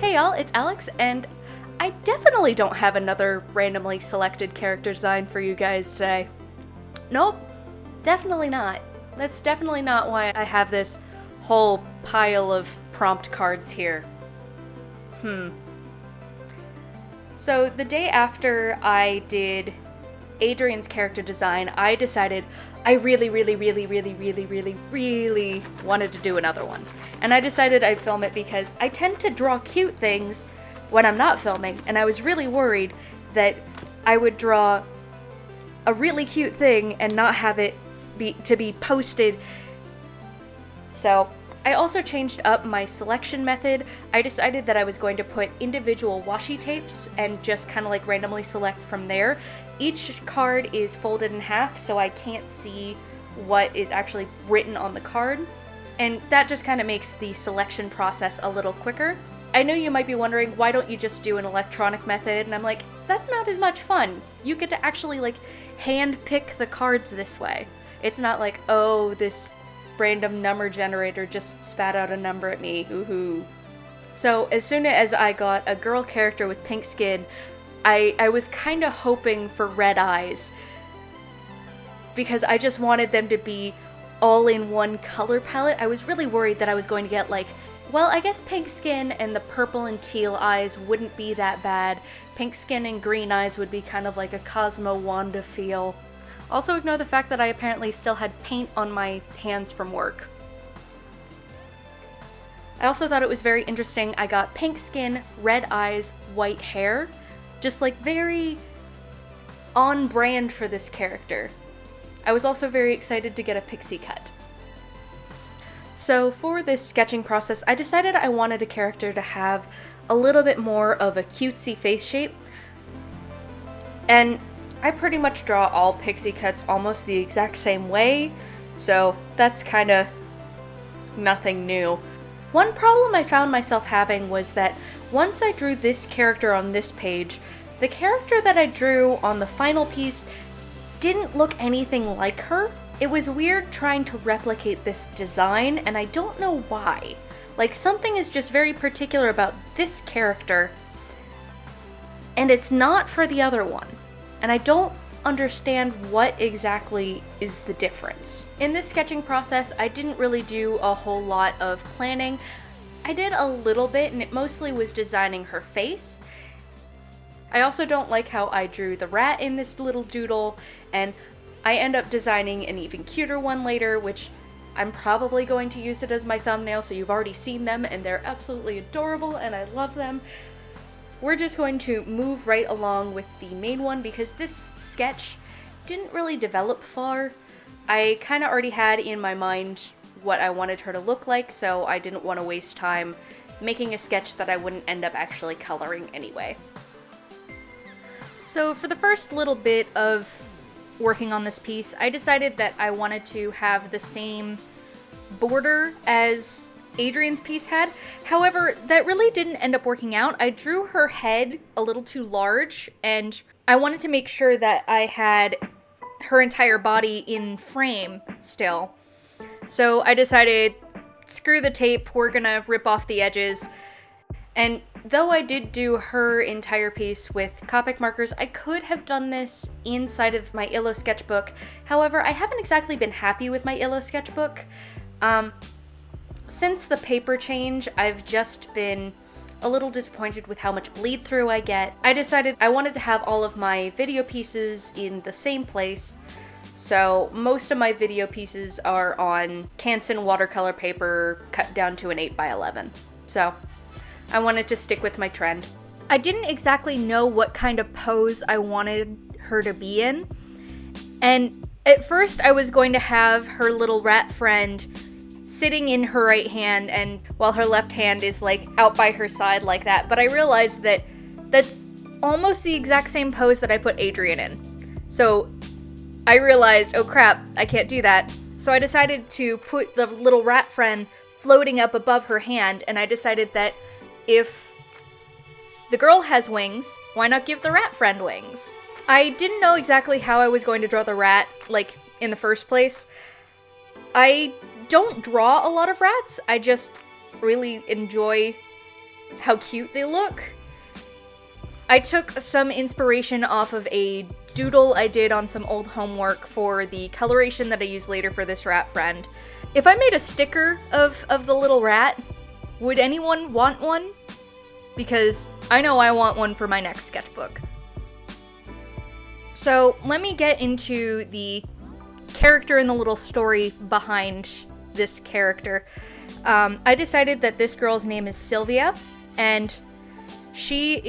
Hey y'all, it's Alex, and I definitely don't have another randomly selected character design for you guys today. Nope, definitely not. That's definitely not why I have this whole pile of prompt cards here. So the day after I did Adrian's character design, I decided I really wanted to do another one. And I decided I'd film it because I tend to draw cute things when I'm not filming, and I was really worried that I would draw a really cute thing and not have it be posted. So I also changed up my selection method. I decided that I was going to put individual washi tapes and just kind of like randomly select from there. Each card is folded in half, so I can't see what is actually written on the card, and that just kind of makes the selection process a little quicker. I know you might be wondering, why don't you just do an electronic method? And I'm like, that's not as much fun. You get to actually like hand pick the cards this way. It's not like, oh, this random number generator just spat out a number at me, woohoo. So as soon as I got a girl character with pink skin, I was kind of hoping for red eyes, because I just wanted them to be all in one color palette. I was really worried that I was going to get like, well, I guess pink skin and the purple and teal eyes wouldn't be that bad. Pink skin and green eyes would be kind of like a Cosmo Wanda feel. Also ignore the fact that I apparently still had paint on my hands from work. I also thought it was very interesting. I got pink skin, red eyes, white hair. Just like very on brand for this character. I was also very excited to get a pixie cut. So for this sketching process, I decided I wanted a character to have a little bit more of a cutesy face shape. And I pretty much draw all pixie cuts almost the exact same way, so that's kind of nothing new. One problem I found myself having was that once I drew this character on this page, the character that I drew on the final piece didn't look anything like her. It was weird trying to replicate this design, and I don't know why. Like, something is just very particular about this character, and it's not for the other one. And I don't understand what exactly is the difference. In this sketching process, I didn't really do a whole lot of planning. I did a little bit, and it mostly was designing her face. I also don't like how I drew the rat in this little doodle, and I end up designing an even cuter one later, which I'm probably going to use it as my thumbnail, so you've already seen them, and they're absolutely adorable, and I love them. We're just going to move right along with the main one, because this sketch didn't really develop far. I kind of already had in my mind what I wanted her to look like, so I didn't want to waste time making a sketch that I wouldn't end up actually coloring anyway. So for the first little bit of working on this piece, I decided that I wanted to have the same border as Adrian's piece had. However, that really didn't end up working out. I drew her head a little too large, and I wanted to make sure that I had her entire body in frame still. So I decided, screw the tape, we're gonna rip off the edges. And though I did do her entire piece with Copic markers, I could have done this inside of my Illo sketchbook. However, I haven't exactly been happy with my Illo sketchbook. Since the paper change, I've just been a little disappointed with how much bleed through I get. I decided I wanted to have all of my video pieces in the same place. So most of my video pieces are on Canson watercolor paper cut down to an 8x11. So I wanted to stick with my trend. I didn't exactly know what kind of pose I wanted her to be in. And at first I was going to have her little rat friend sitting in her right hand, and while her left hand is like out by her side like that. But I realized that that's almost the exact same pose that I put Adrian in. So I realized, oh crap, I can't do that. So I decided to put the little rat friend floating up above her hand, and I decided that if the girl has wings, why not give the rat friend wings? I didn't know exactly how I was going to draw the rat, like, in the first place. I don't draw a lot of rats, I just really enjoy how cute they look. I took some inspiration off of a doodle I did on some old homework for the coloration that I use later for this rat friend. If I made a sticker of the little rat, would anyone want one? Because I know I want one for my next sketchbook. So let me get into the character and the little story behind this character. I decided that this girl's name is Sylvia, and she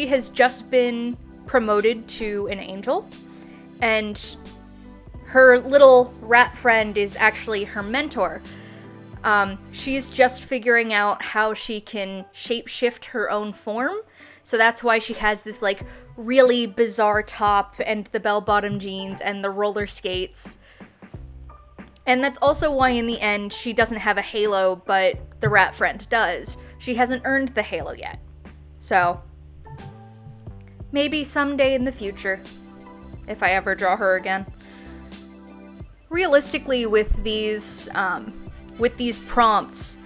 has just been promoted to an angel, and her little rat friend is actually her mentor. She's just figuring out how she can shapeshift her own form, so that's why she has this like really bizarre top and the bell-bottom jeans and the roller skates. And that's also why in the end she doesn't have a halo, but the rat friend does. She hasn't earned the halo yet. So maybe someday in the future, if I ever draw her again. Realistically, with these prompts,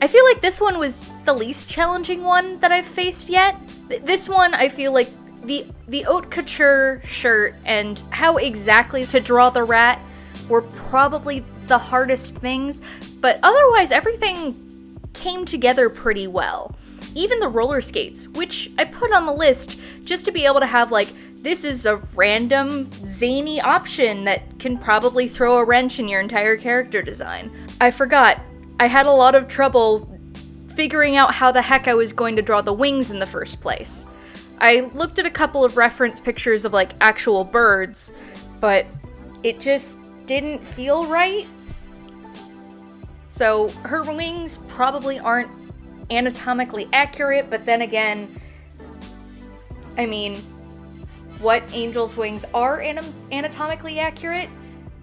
I feel like this one was the least challenging one that I've faced yet. This one, I feel like the haute couture shirt and how exactly to draw the rat were probably the hardest things, but otherwise everything came together pretty well. Even the roller skates, which I put on the list just to be able to have like, this is a random zany option that can probably throw a wrench in your entire character design. I forgot, I had a lot of trouble figuring out how the heck I was going to draw the wings in the first place. I looked at a couple of reference pictures of like actual birds, but it just didn't feel right. So her wings probably aren't anatomically accurate, but then again, I mean, what angels' wings are anatomically accurate?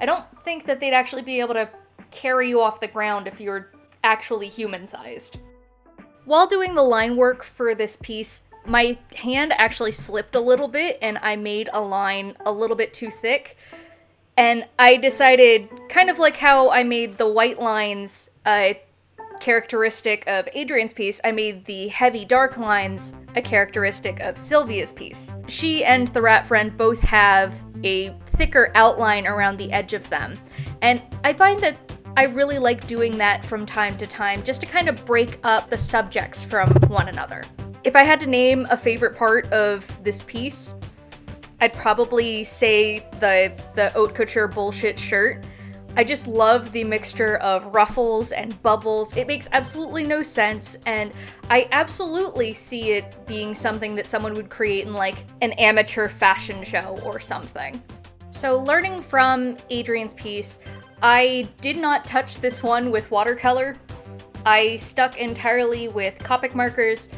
I don't think that they'd actually be able to carry you off the ground if you were actually human-sized. While doing the line work for this piece, my hand actually slipped a little bit and I made a line a little bit too thick. And I decided, kind of like how I made the white lines a characteristic of Adrian's piece, I made the heavy dark lines a characteristic of Sylvia's piece. She and the rat friend both have a thicker outline around the edge of them. And I find that I really like doing that from time to time, just to kind of break up the subjects from one another. If I had to name a favorite part of this piece, I'd probably say the haute couture bullshit shirt. I just love the mixture of ruffles and bubbles. It makes absolutely no sense, and I absolutely see it being something that someone would create in like an amateur fashion show or something. So learning from Adrian's piece, I did not touch this one with watercolor. I stuck entirely with Copic markers.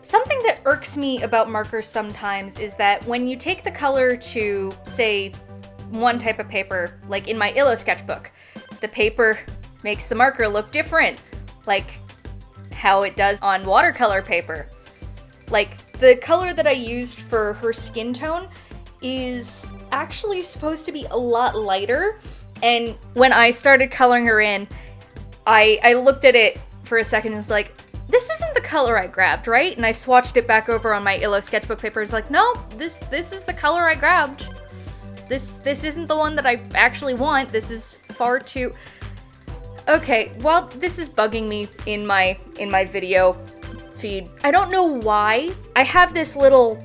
Something that irks me about markers sometimes is that when you take the color to, say, one type of paper, like in my Illo sketchbook, the paper makes the marker look different, like how it does on watercolor paper. Like, the color that I used for her skin tone is actually supposed to be a lot lighter, and when I started coloring her in, I looked at it for a second and was like, this isn't the color I grabbed, right? And I swatched it back over on my Illo sketchbook paper. It's like, no, this is the color I grabbed. This isn't the one that I actually want. This is far too... Okay, well, this is bugging me in my video feed. I don't know why. I have this little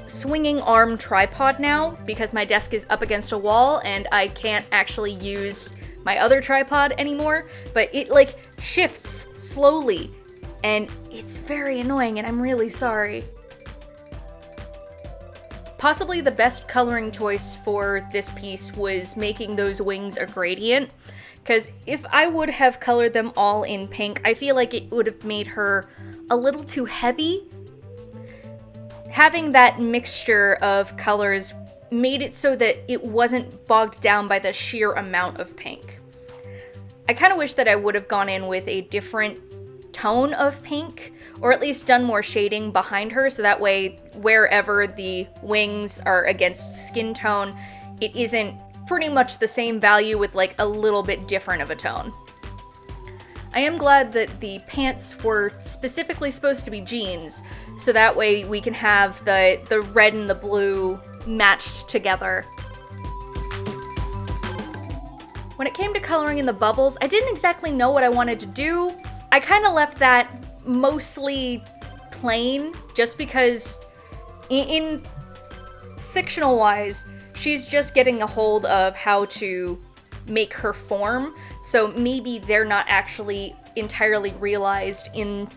swinging arm tripod now because my desk is up against a wall and I can't actually use my other tripod anymore, but it like shifts slowly and it's very annoying and I'm really sorry. Possibly the best coloring choice for this piece was making those wings a gradient, because if I would have colored them all in pink, I feel like it would have made her a little too heavy. Having that mixture of colors made it so that it wasn't bogged down by the sheer amount of pink. I kind of wish that I would have gone in with a different tone of pink, or at least done more shading behind her, so that way wherever the wings are against skin tone, it isn't pretty much the same value with like a little bit different of a tone. I am glad that the pants were specifically supposed to be jeans, so that way we can have the red and the blue matched together. When it came to coloring in the bubbles, I didn't exactly know what I wanted to do. I kind of left that mostly plain, just because in fictional-wise, she's just getting a hold of how to make her form, so maybe they're not actually entirely realized in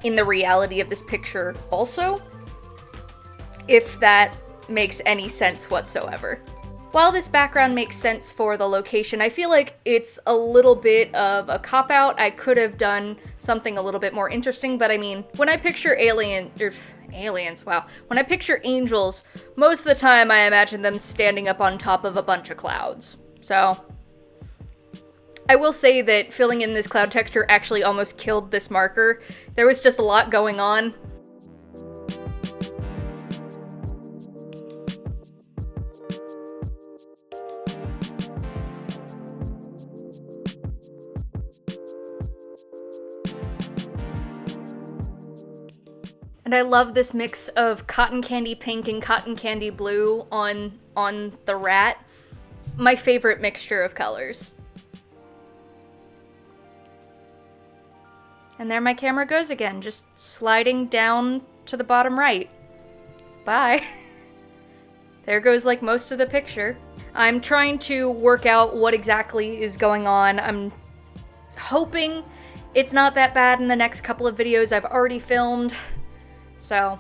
the reality of this picture also, if that makes any sense whatsoever. While this background makes sense for the location, I feel like it's a little bit of a cop-out. I could have done something a little bit more interesting, but I mean, when I picture aliens, wow. When I picture angels, most of the time I imagine them standing up on top of a bunch of clouds. So, I will say that filling in this cloud texture actually almost killed this marker. There was just a lot going on. And I love this mix of cotton candy pink and cotton candy blue on the rat. My favorite mixture of colors. And there my camera goes again, just sliding down to the bottom right. Bye. There goes like most of the picture. I'm trying to work out what exactly is going on. I'm hoping it's not that bad in the next couple of videos I've already filmed. So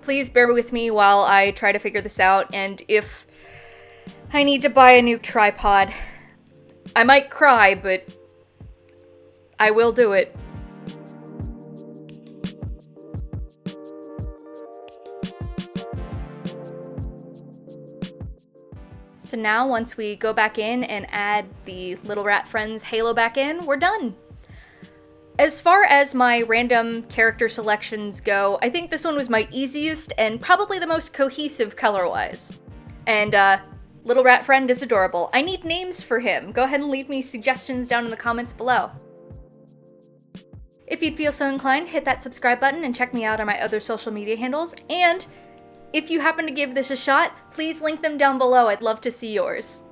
please bear with me while I try to figure this out, and if I need to buy a new tripod, I might cry, but I will do it. So now, once we go back in and add the Little Rat Friends halo back in, we're done. As far as my random character selections go, I think this one was my easiest and probably the most cohesive color-wise. And Little Rat Friend is adorable. I need names for him. Go ahead and leave me suggestions down in the comments below. If you'd feel so inclined, hit that subscribe button and check me out on my other social media handles. And if you happen to give this a shot, please link them down below. I'd love to see yours.